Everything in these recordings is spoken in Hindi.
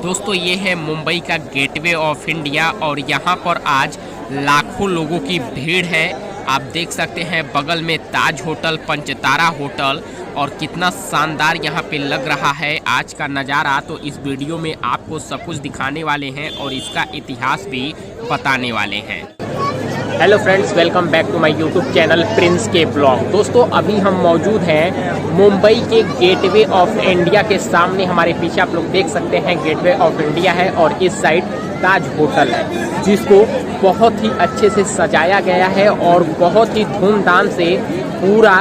दोस्तों ये है मुंबई का गेटवे ऑफ इंडिया और यहाँ पर आज लाखों लोगों की भीड़ है। आप देख सकते हैं बगल में ताज होटल, पंचतारा होटल और कितना शानदार यहाँ पे लग रहा है आज का नज़ारा। तो इस वीडियो में आपको सब कुछ दिखाने वाले हैं और इसका इतिहास भी बताने वाले हैं। Hello friends, welcome back to my YouTube channel Prince के ब्लॉग। दोस्तों अभी हम मौजूद हैं मुंबई के गेटवे ऑफ इंडिया के सामने। हमारे पीछे आप लोग देख सकते हैं गेटवे ऑफ इंडिया है और इस साइड ताज होटल है, जिसको बहुत ही अच्छे से सजाया गया है और बहुत ही धूमधाम से पूरा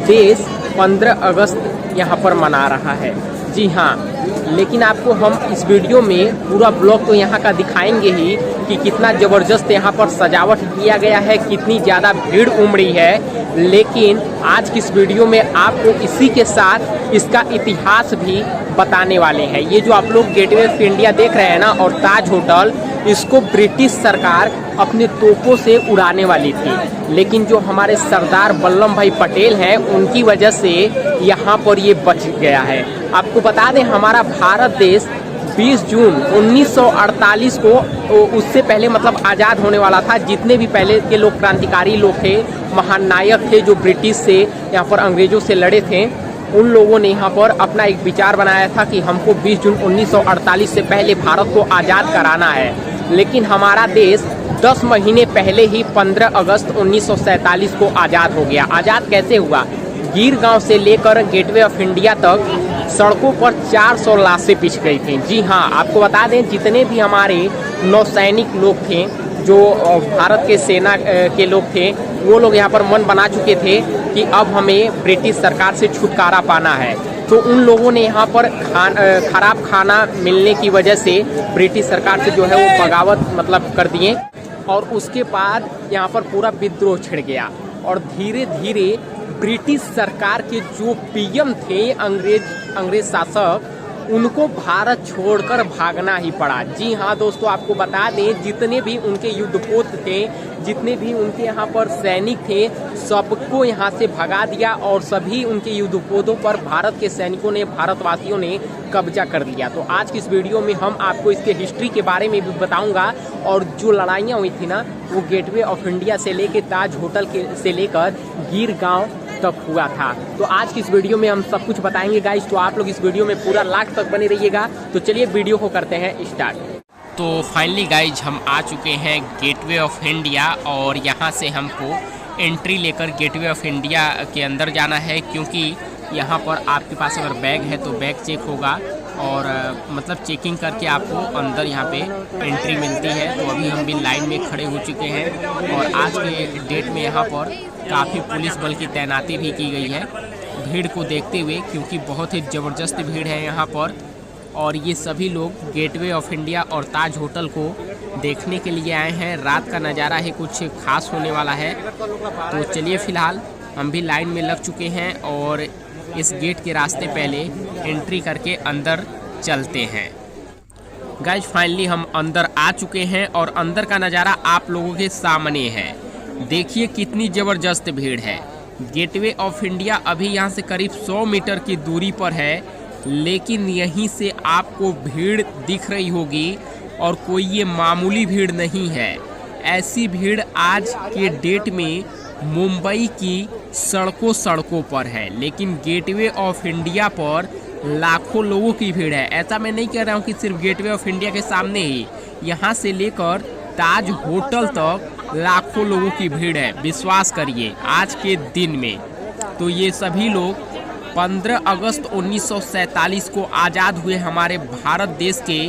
देश 15 अगस्त यहाँ पर मना रहा है। जी हाँ, लेकिन आपको हम इस वीडियो में पूरा ब्लॉग तो यहाँ का दिखाएंगे ही कि कितना ज़बरदस्त यहाँ पर सजावट किया गया है, कितनी ज़्यादा भीड़ उमड़ी है। लेकिन आज की इस वीडियो में आपको इसी के साथ इसका इतिहास भी बताने वाले हैं। ये जो आप लोग गेटवे ऑफ इंडिया देख रहे हैं ना और ताज होटल, इसको ब्रिटिश सरकार अपने तोपों से उड़ाने वाली थी, लेकिन जो हमारे सरदार वल्लभ भाई पटेल हैं उनकी वजह से यहाँ पर ये बच गया है। आपको बता दें हमारा भारत देश 20 जून 1948 को उससे पहले मतलब आज़ाद होने वाला था। जितने भी पहले के लोग क्रांतिकारी लोग थे, महानायक थे जो ब्रिटिश से यहाँ पर अंग्रेजों से लड़े थे, उन लोगों ने यहाँ पर अपना एक विचार बनाया था कि हमको 20 जून 1948 से पहले भारत को आज़ाद कराना है। लेकिन हमारा देश 10 महीने पहले ही 15 अगस्त 1947 को आज़ाद हो गया। आज़ाद कैसे हुआ? गिर गांव से लेकर गेटवे ऑफ इंडिया तक सड़कों पर 400 लाशें पिच गई थी। जी हाँ, आपको बता दें जितने भी हमारे नौसैनिक लोग थे, जो भारत के सेना के लोग थे, वो लोग यहाँ पर मन बना चुके थे कि अब हमें ब्रिटिश सरकार से छुटकारा पाना है। तो उन लोगों ने यहाँ पर खराब खाना मिलने की वजह से ब्रिटिश सरकार से जो है वो बगावत मतलब कर दिए और उसके बाद यहाँ पर पूरा विद्रोह छिड़ गया और धीरे धीरे ब्रिटिश सरकार के जो पीएम थे, अंग्रेज शासक, उनको भारत छोड़कर भागना ही पड़ा। जी हाँ दोस्तों, आपको बता दें जितने भी उनके युद्धपोत थे, जितने भी उनके यहाँ पर सैनिक थे, सबको यहाँ से भगा दिया और सभी उनके युद्धपोतों पर भारत के सैनिकों ने, भारतवासियों ने कब्जा कर लिया। तो आज की इस वीडियो में हम आपको इसके हिस्ट्री के बारे में भी बताऊंगा और जो लड़ाइयाँ हुई थी ना, वो गेटवे ऑफ इंडिया से लेकर ताज होटल से लेकर गिर गाँव तक हुआ था। तो आज की इस वीडियो में हम सब कुछ बताएंगे गाइस, तो आप लोग इस वीडियो में पूरा लास्ट तक बने रहिएगा। तो चलिए वीडियो को करते हैं स्टार्ट। तो फाइनली गाइज हम आ चुके हैं गेटवे ऑफ इंडिया और यहाँ से हमको एंट्री लेकर गेटवे ऑफ इंडिया के अंदर जाना है, क्योंकि यहाँ पर आपके पास अगर बैग है तो बैग चेक होगा और मतलब चेकिंग करके आपको अंदर यहाँ पे एंट्री मिलती है। तो अभी हम भी लाइन में खड़े हो चुके हैं और आज के डेट में यहाँ पर काफ़ी पुलिस बल की तैनाती भी की गई है भीड़ को देखते हुए, क्योंकि बहुत ही ज़बरदस्त भीड़ है यहाँ पर। और ये सभी लोग गेटवे ऑफ इंडिया और ताज होटल को देखने के लिए आए हैं। रात का नज़ारा है, कुछ खास होने वाला है। तो चलिए फ़िलहाल हम भी लाइन में लग चुके हैं और इस गेट के रास्ते पहले एंट्री करके अंदर चलते हैं। गाइस फाइनली हम अंदर आ चुके हैं और अंदर का नज़ारा आप लोगों के सामने है। देखिए कितनी ज़बरदस्त भीड़ है। गेटवे ऑफ इंडिया अभी यहाँ से करीब 100 मीटर की दूरी पर है, लेकिन यहीं से आपको भीड़ दिख रही होगी और कोई ये मामूली भीड़ नहीं है। ऐसी भीड़ आज के डेट में मुंबई की सड़कों पर है, लेकिन गेटवे ऑफ इंडिया पर लाखों लोगों की भीड़ है। ऐसा मैं नहीं कह रहा हूँ कि सिर्फ गेटवे ऑफ इंडिया के सामने ही, यहाँ से लेकर ताज होटल तक लाखों लोगों की भीड़ है। विश्वास करिए आज के दिन में। तो ये सभी लोग 15 अगस्त 1947 को आज़ाद हुए हमारे भारत देश के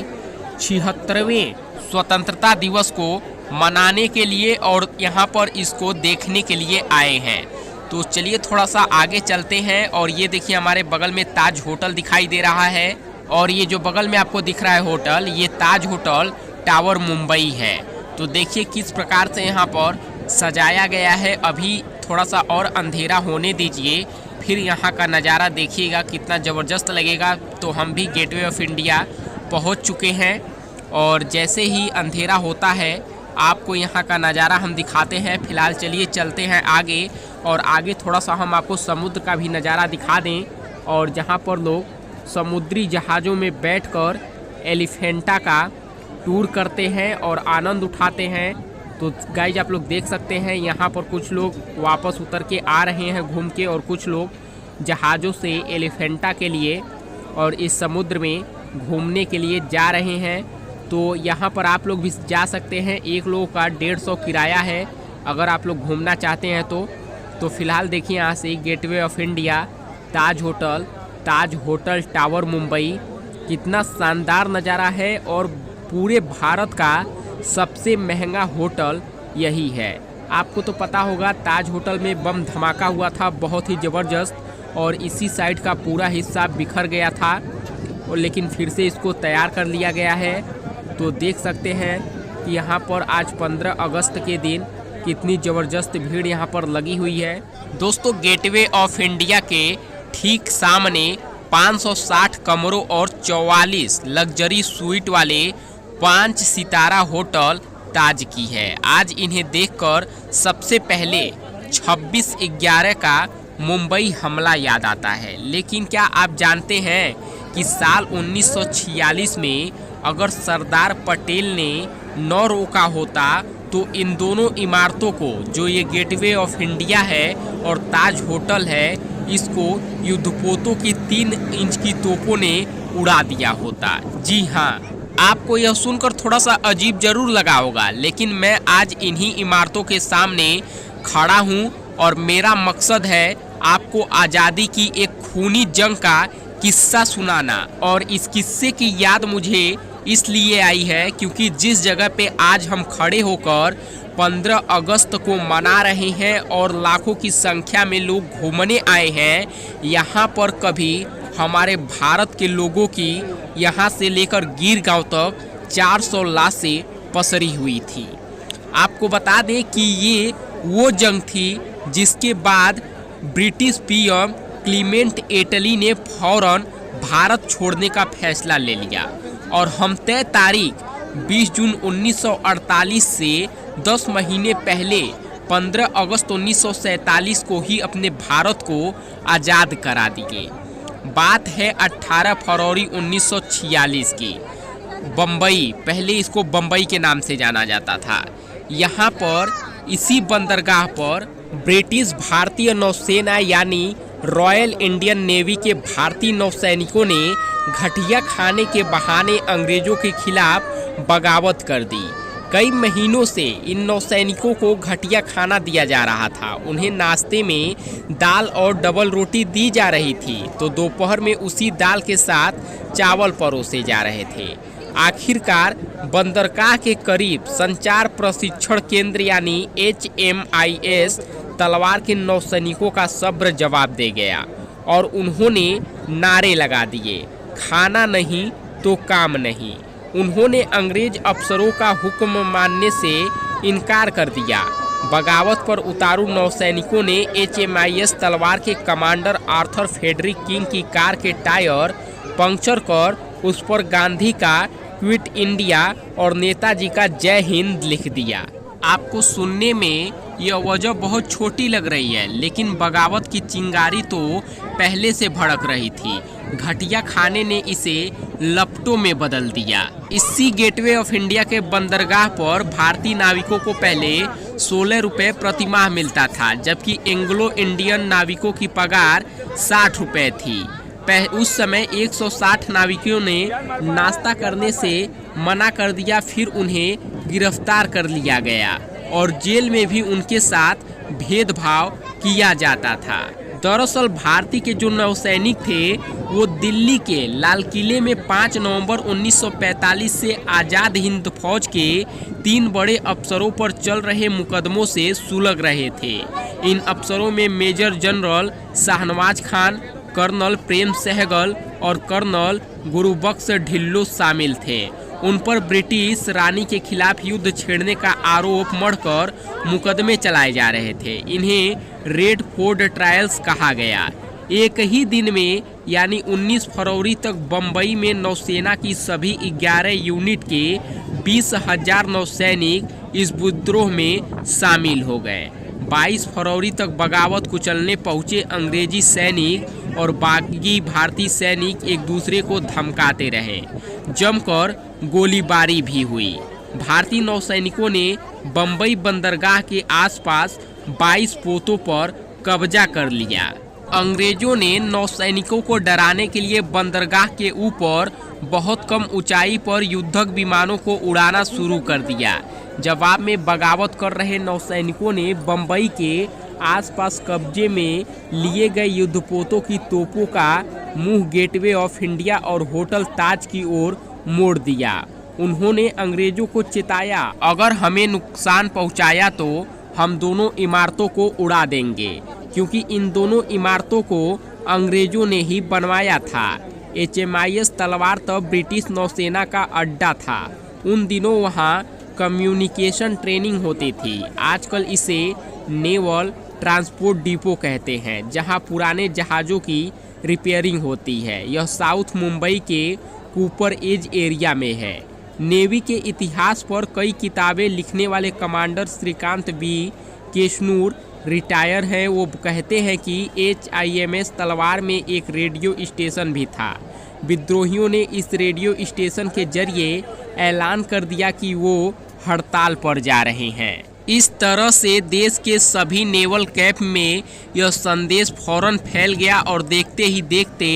76वें स्वतंत्रता दिवस को मनाने के लिए और यहाँ पर इसको देखने के लिए आए हैं। तो चलिए थोड़ा सा आगे चलते हैं और ये देखिए हमारे बगल में ताज होटल दिखाई दे रहा है और ये जो बगल में आपको दिख रहा है होटल, ये ताज होटल टावर मुंबई है। तो देखिए किस प्रकार से यहाँ पर सजाया गया है। अभी थोड़ा सा और अंधेरा होने दीजिए, फिर यहाँ का नज़ारा देखिएगा कितना ज़बरदस्त लगेगा। तो हम भी गेटवे ऑफ इंडिया पहुँच चुके हैं और जैसे ही अंधेरा होता है आपको यहाँ का नज़ारा हम दिखाते हैं। फिलहाल चलिए चलते हैं आगे और आगे थोड़ा सा हम आपको समुद्र का भी नज़ारा दिखा दें और जहाँ पर लोग समुद्री जहाज़ों में बैठकर एलिफेंटा का टूर करते हैं और आनंद उठाते हैं। तो गाइज आप लोग देख सकते हैं यहाँ पर कुछ लोग वापस उतर के आ रहे हैं घूम के, और कुछ लोग जहाज़ों से एलिफेंटा के लिए और इस समुद्र में घूमने के लिए जा रहे हैं। तो यहाँ पर आप लोग भी जा सकते हैं। एक लोग का 150 किराया है अगर आप लोग घूमना चाहते हैं तो फिलहाल देखिए यहाँ से gateway of India, Taj hotel tower Mumbai, कितना शानदार नज़ारा है। और पूरे भारत का सबसे महंगा होटल यही है। आपको तो पता होगा ताज होटल में बम धमाका हुआ था बहुत ही ज़बरदस्त, और इसी साइड का पूरा हिस्सा बिखर गया था, और लेकिन फिर से इसको तैयार कर लिया गया है। तो देख सकते हैं कि यहाँ पर आज 15 अगस्त के दिन कितनी ज़बरदस्त भीड़ यहाँ पर लगी हुई है। दोस्तों गेटवे ऑफ इंडिया के ठीक सामने 560 कमरों और 44 लग्जरी स्वीट वाले 5 सितारा होटल ताज की है। आज इन्हें देखकर सबसे पहले 26/11 का मुंबई हमला याद आता है। लेकिन क्या आप जानते हैं कि साल 1946 में अगर सरदार पटेल ने न रोका होता तो इन दोनों इमारतों को, जो ये गेटवे ऑफ इंडिया है और ताज होटल है, इसको युद्धपोतों की 3 इंच की तोपों ने उड़ा दिया होता। जी हाँ, आपको यह सुनकर थोड़ा सा अजीब जरूर लगा होगा, लेकिन मैं आज इन्हीं इमारतों के सामने खड़ा हूँ और मेरा मकसद है आपको आज़ादी की एक खूनी जंग का किस्सा सुनाना। और इस किस्से की याद मुझे इसलिए आई है क्योंकि जिस जगह पे आज हम खड़े होकर 15 अगस्त को मना रहे हैं और लाखों की संख्या में लोग घूमने आए हैं, यहाँ पर कभी हमारे भारत के लोगों की यहाँ से लेकर गिर गांव तक 400 लाशें पसरी हुई थी। आपको बता दें कि ये वो जंग थी जिसके बाद ब्रिटिश पीएम क्लीमेंट एटली ने फौरन भारत छोड़ने का फैसला ले लिया, और हम तय तारीख 20 जून 1948 से 10 महीने पहले 15 अगस्त 1947 को ही अपने भारत को आज़ाद करा दिए। बात है 18 फरवरी 1946 की। बम्बई, पहले इसको बम्बई के नाम से जाना जाता था। यहाँ पर इसी बंदरगाह पर ब्रिटिश भारतीय नौसेना यानी रॉयल इंडियन नेवी के भारतीय नौसैनिकों ने घटिया खाने के बहाने अंग्रेजों के खिलाफ बगावत कर दी। कई महीनों से इन नौसैनिकों को घटिया खाना दिया जा रहा था। उन्हें नाश्ते में दाल और डबल रोटी दी जा रही थी, तो दोपहर में उसी दाल के साथ चावल परोसे जा रहे थे। आखिरकार बंदरगाह के करीब संचार प्रशिक्षण केंद्र यानी HMIS तलवार के नौसैनिकों का सब्र जवाब दे गया और उन्होंने नारे लगा दिए, खाना नहीं तो काम नहीं। उन्होंने अंग्रेज अफसरों का हुक्म मानने से इनकार कर दिया। बगावत पर उतारू नौसैनिकों ने HMIS तलवार के कमांडर आर्थर फेडरिक किंग की कार के टायर पंक्चर कर उस पर गांधी का क्विट इंडिया और नेताजी का जय हिंद लिख दिया। आपको सुनने में यह वजह बहुत छोटी लग रही है, लेकिन बगावत की चिंगारी तो पहले से भड़क रही थी। घटिया खाने ने इसे लपटों में बदल दिया। इसी गेटवे ऑफ इंडिया के बंदरगाह पर भारतीय नाविकों को पहले 16 रुपये प्रतिमाह मिलता था, जबकि एंग्लो इंडियन नाविकों की पगार 60 रुपये थी। उस समय 160 नाविकों ने नाश्ता करने से मना कर दिया, फिर उन्हें गिरफ्तार कर लिया गया और जेल में भी उनके साथ भेदभाव किया जाता था। दरअसल भारतीय के जो नौसैनिक थे वो दिल्ली के लाल किले में 5 नवंबर 1945 से आज़ाद हिंद फौज के 3 बड़े अफसरों पर चल रहे मुकदमों से सुलग रहे थे। इन अफसरों में major general Shahnawaz Khan, colonel Prem Sahgal और कर्नल गुरुबख्श ढिल्लो शामिल थे। उन पर ब्रिटिश रानी के खिलाफ युद्ध छेड़ने का आरोप मढ़कर मुकदमे चलाए जा रहे थे। इन्हें रेड फोर्ट ट्रायल्स कहा गया। एक ही दिन में यानी 19 फरवरी तक बम्बई में नौसेना की सभी 11 यूनिट के 20,000 नौसैनिक इस विद्रोह में शामिल हो गए। 22 फरवरी तक बगावत कुचलने पहुंचे अंग्रेजी सैनिक और बागी भारतीय सैनिक एक दूसरे को धमकाते रहे। जमकर गोलीबारी भी हुई। भारतीय नौसैनिकों ने बंबई बंदरगाह के आसपास 22 पोतों पर कब्जा कर लिया। अंग्रेजों ने नौसैनिकों को डराने के लिए बंदरगाह के ऊपर बहुत कम ऊंचाई पर युद्धक विमानों को उड़ाना शुरू कर दिया। जवाब में बगावत कर रहे नौसैनिकों ने बंबई के आसपास कब्जे में लिए गए युद्धपोतों की तोपों का मुंह गेटवे ऑफ इंडिया और होटल ताज की ओर मोड़ दिया। उन्होंने अंग्रेजों को चेताया, अगर हमें नुकसान पहुंचाया तो हम दोनों इमारतों को उड़ा देंगे, क्योंकि इन दोनों इमारतों को अंग्रेजों ने ही बनवाया था। HMIS तलवार तब ब्रिटिश नौसेना का अड्डा था। उन दिनों वहां कम्युनिकेशन ट्रेनिंग होती थी। आजकल इसे नेवल ट्रांसपोर्ट डिपो कहते हैं, जहां पुराने जहाज़ों की रिपेयरिंग होती है। यह साउथ मुंबई के कूपर एज एरिया में है। नेवी के इतिहास पर कई किताबें लिखने वाले कमांडर श्रीकांत बी केशनूर रिटायर हैं। वो कहते हैं कि HIMS तलवार में एक रेडियो स्टेशन भी था। विद्रोहियों ने इस रेडियो स्टेशन के जरिए ऐलान कर दिया कि वो हड़ताल पर जा रहे हैं। इस तरह से देश के सभी नेवल कैंप में यह संदेश फौरन फैल गया और देखते ही देखते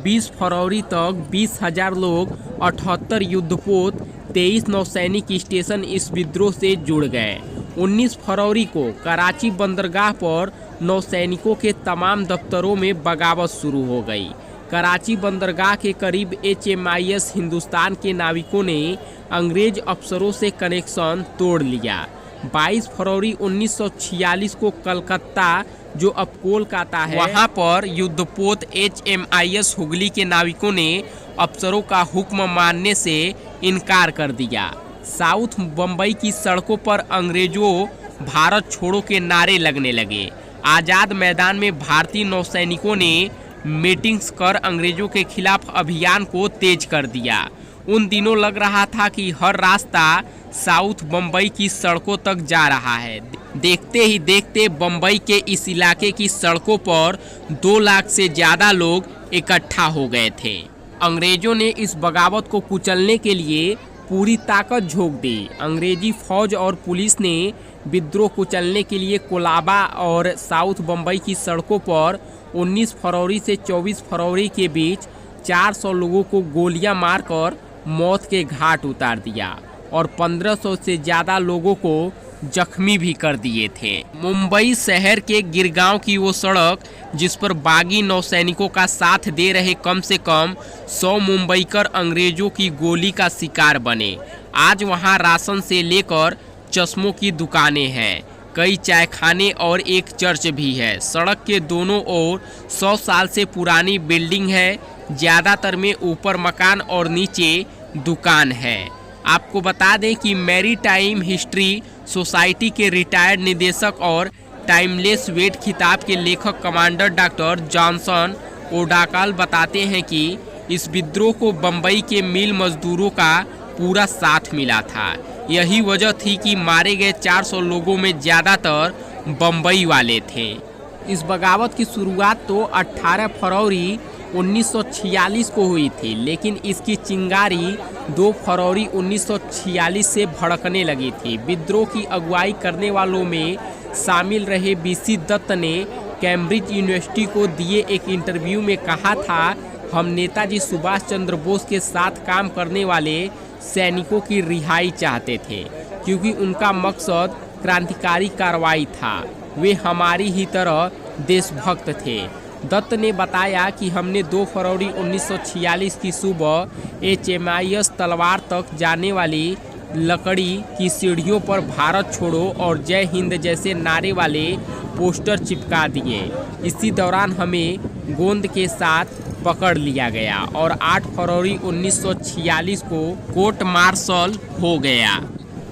20 फरवरी तक 20,000 लोग, 78 युद्धपोत, 23 नौसैनिक स्टेशन इस विद्रोह से जुड़ गए। 19 फरवरी को कराची बंदरगाह पर नौसैनिकों के तमाम दफ्तरों में बगावत शुरू हो गई। कराची बंदरगाह के करीब HMIS हिंदुस्तान के नाविकों ने अंग्रेज अफसरों से कनेक्शन तोड़ लिया। 22 फरवरी 1946 को कलकत्ता, जो अब कोलकाता है, वहां पर युद्धपोत HMIS हुगली के नाविकों ने अफसरों का हुक्म मानने से इनकार कर दिया। साउथ बंबई की सड़कों पर अंग्रेजों भारत छोड़ो के नारे लगने लगे। आज़ाद मैदान में भारतीय नौसैनिकों ने मीटिंग्स कर अंग्रेजों के खिलाफ अभियान को तेज कर दिया। उन दिनों लग रहा था कि हर रास्ता साउथ बंबई की सड़कों तक जा रहा है। देखते ही देखते बंबई के इस इलाके की सड़कों पर 2 लाख से ज़्यादा लोग इकट्ठा हो गए थे। अंग्रेजों ने इस बगावत को कुचलने के लिए पूरी ताकत झोंक दी। अंग्रेजी फौज और पुलिस ने विद्रोह कुचलने के लिए कोलाबा और साउथ बंबई की सड़कों पर 19 फरवरी से 24 फरवरी के बीच 400 लोगों को गोलियां मारकर मौत के घाट उतार दिया और 1500 से ज़्यादा लोगों को जख्मी भी कर दिए थे। मुंबई शहर के गिरगांव की वो सड़क जिस पर बागी नौसैनिकों का साथ दे रहे कम से कम 100 मुंबईकर अंग्रेजों की गोली का शिकार बने। आज वहां राशन से लेकर चश्मों की दुकानें हैं, कई चायखाने और एक चर्च भी है। सड़क के दोनों ओर 100 साल से पुरानी बिल्डिंग है, ज़्यादातर में ऊपर मकान और नीचे दुकान है। आपको बता दें कि मैरी टाइम हिस्ट्री सोसाइटी के रिटायर्ड निदेशक और टाइमलेस वेट खिताब के लेखक कमांडर डॉक्टर जॉनसन ओडाकल बताते हैं कि इस विद्रोह को बंबई के मिल मजदूरों का पूरा साथ मिला था। यही वजह थी कि मारे गए 400 लोगों में ज़्यादातर बंबई वाले थे। इस बगावत की शुरुआत तो 18 फरवरी 1946 को हुई थी, लेकिन इसकी चिंगारी 2 फरवरी 1946 से भड़कने लगी थी। विद्रोह की अगुवाई करने वालों में शामिल रहे BC दत्त ने कैम्ब्रिज यूनिवर्सिटी को दिए एक इंटरव्यू में कहा था, हम नेताजी सुभाष चंद्र बोस के साथ काम करने वाले सैनिकों की रिहाई चाहते थे, क्योंकि उनका मकसद क्रांतिकारी कार्रवाई था। वे हमारी ही तरह देशभक्त थे। दत्त ने बताया कि हमने 2 फरवरी 1946 की सुबह HMIS तलवार तक जाने वाली लकड़ी की सीढ़ियों पर भारत छोड़ो और जय हिंद जैसे नारे वाले पोस्टर चिपका दिए। इसी दौरान हमें गोंद के साथ पकड़ लिया गया और 8 फरवरी 1946 को कोर्ट मार्शल हो गया।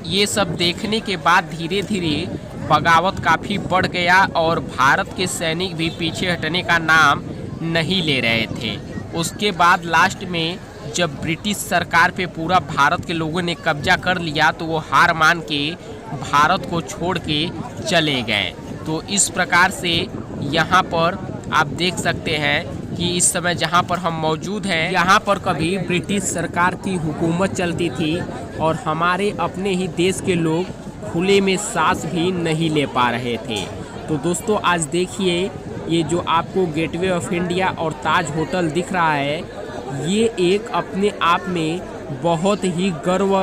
ये सब देखने के बाद धीरे धीरे बगावत काफ़ी बढ़ गया और भारत के सैनिक भी पीछे हटने का नाम नहीं ले रहे थे। उसके बाद लास्ट में जब ब्रिटिश सरकार पे पूरा भारत के लोगों ने कब्जा कर लिया तो वो हार मान के भारत को छोड़ के चले गए। तो इस प्रकार से यहाँ पर आप देख सकते हैं कि इस समय जहाँ पर हम मौजूद हैं यहाँ पर कभी ब्रिटिश सरकार की हुकूमत चलती थी और हमारे अपने ही देश के लोग खुले में सांस भी नहीं ले पा रहे थे। तो दोस्तों आज देखिए ये जो आपको गेटवे ऑफ इंडिया और ताज होटल दिख रहा है, ये एक अपने आप में बहुत ही गर्व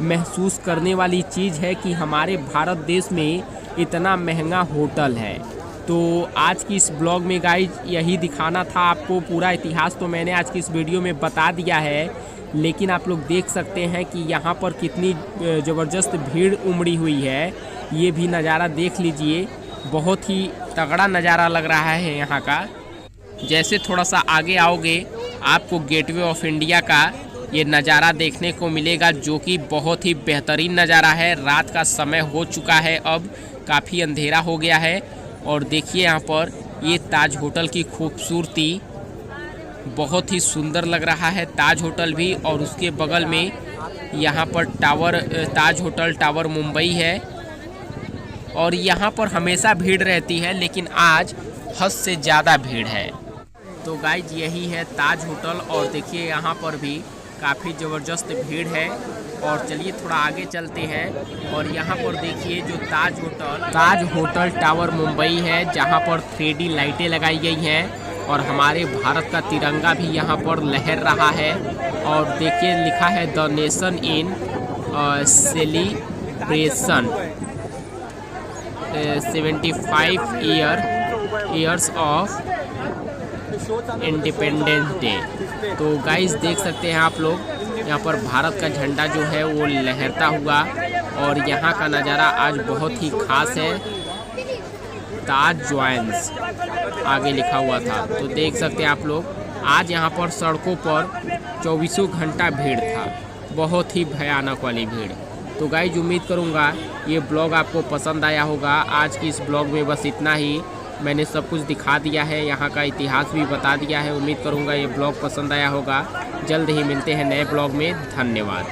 महसूस करने वाली चीज़ है कि हमारे भारत देश में इतना महंगा होटल है। तो आज की इस ब्लॉग में गाइज यही दिखाना था आपको। पूरा इतिहास तो मैंने आज की इस वीडियो में बता दिया है, लेकिन आप लोग देख सकते हैं कि यहाँ पर कितनी ज़बरदस्त भीड़ उमड़ी हुई है। ये भी नज़ारा देख लीजिए, बहुत ही तगड़ा नज़ारा लग रहा है यहाँ का। जैसे थोड़ा सा आगे आओगे आपको गेटवे ऑफ इंडिया का ये नज़ारा देखने को मिलेगा, जो कि बहुत ही बेहतरीन नज़ारा है। रात का समय हो चुका है, अब काफ़ी अंधेरा हो गया है। और देखिए यहाँ पर ये ताज होटल की खूबसूरती बहुत ही सुंदर लग रहा है, ताज होटल भी। और उसके बगल में यहाँ पर टावर, ताज होटल टावर मुंबई है। और यहाँ पर हमेशा भीड़ रहती है, लेकिन आज हद से ज़्यादा भीड़ है। तो गाइज यही है ताज होटल और देखिए यहाँ पर भी काफ़ी ज़बरदस्त भीड़ है। और चलिए थोड़ा आगे चलते हैं और यहाँ पर देखिए जो ताज होटल टावर मुंबई है, जहाँ पर 3D लाइटें लगाई गई हैं और हमारे भारत का तिरंगा भी यहाँ पर लहर रहा है। और देखिए लिखा है the nation in celebration 75 years of independence day. तो गाइस देख सकते हैं आप लोग यहाँ पर भारत का झंडा जो है वो लहरता हुआ, और यहाँ का नज़ारा आज बहुत ही खास है। ताज ज्वाइंस आगे लिखा हुआ था। तो देख सकते हैं आप लोग आज यहाँ पर सड़कों पर 24 घंटा भीड़ था, बहुत ही भयानक वाली भीड़। तो गाइस उम्मीद करूँगा ये ब्लॉग आपको पसंद आया होगा। आज की इस ब्लॉग में बस इतना ही, मैंने सब कुछ दिखा दिया है, यहाँ का इतिहास भी बता दिया है। उम्मीद करूँगा ये ब्लॉग पसंद आया होगा। जल्द ही मिलते हैं नए ब्लॉग में। धन्यवाद।